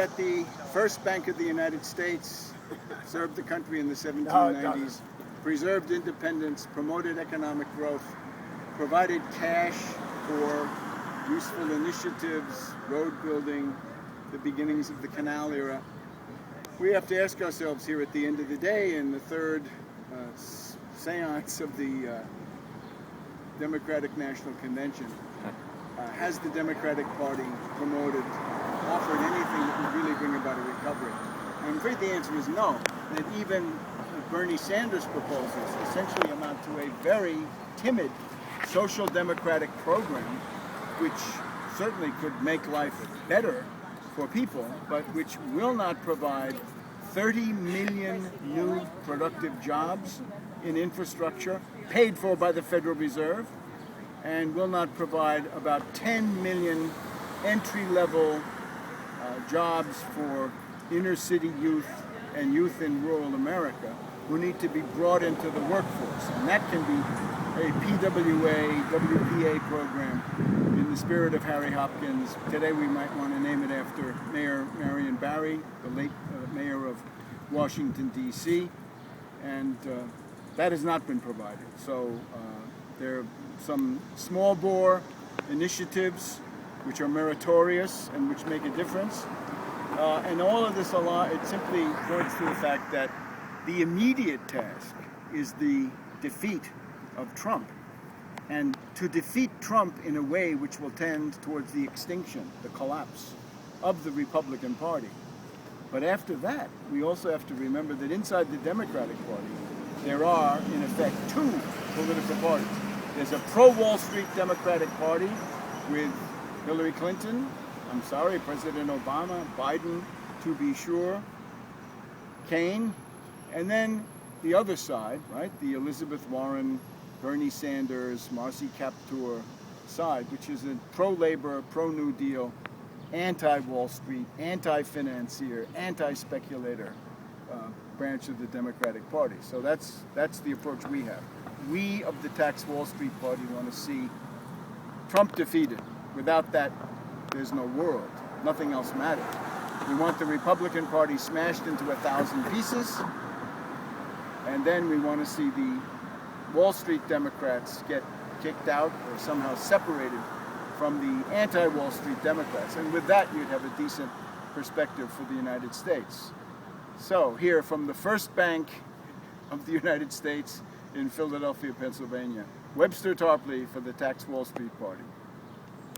that the first Bank of the United States served the country in the 1790s, preserved independence, promoted economic growth, provided cash for useful initiatives, road building, the beginnings of the canal era. We have to ask ourselves here at the end of the day, in the third seance of the Democratic National Convention, has the Democratic Party promoted, offered anything that would really bring about a recovery? I'm afraid the answer is no. That even Bernie Sanders' proposals essentially amount to a very timid social democratic program, which certainly could make life better for people, but which will not provide 30 million new productive jobs in infrastructure paid for by the Federal Reserve, and will not provide about 10 million entry-level jobs for inner-city youth and youth in rural America who need to be brought into the workforce. And that can be a PWA, WPA program in the spirit of Harry Hopkins. Today we might want to name it after Mayor Marion Barry, the late mayor of Washington, D.C., and that has not been provided. So there are some small bore initiatives which are meritorious and which make a difference. And all of this, it simply points to the fact that the immediate task is the defeat of Trump. And to defeat Trump in a way which will tend towards the extinction, the collapse of the Republican Party. But after that, we also have to remember that inside the Democratic Party, there are, in effect, two political parties. There's a pro-Wall Street Democratic Party with Hillary Clinton, President Obama, Biden, to be sure, Kaine, and then the other side, right, the Elizabeth Warren, Bernie Sanders, Marcy Kaptur side, which is a pro-labor, pro-New Deal, anti-Wall Street, anti-financier, anti-speculator branch of the Democratic Party. So that's the approach we have. We of the Tax Wall Street Party want to see Trump defeated. Without that, there's no world. Nothing else matters. We want the Republican Party smashed into 1,000 pieces, and then we want to see the Wall Street Democrats get kicked out or somehow separated from the anti-Wall Street Democrats. And with that, you'd have a decent perspective for the United States. So here from the first bank of the United States in Philadelphia, Pennsylvania, Webster Tarpley for the Tax Wall Street Party.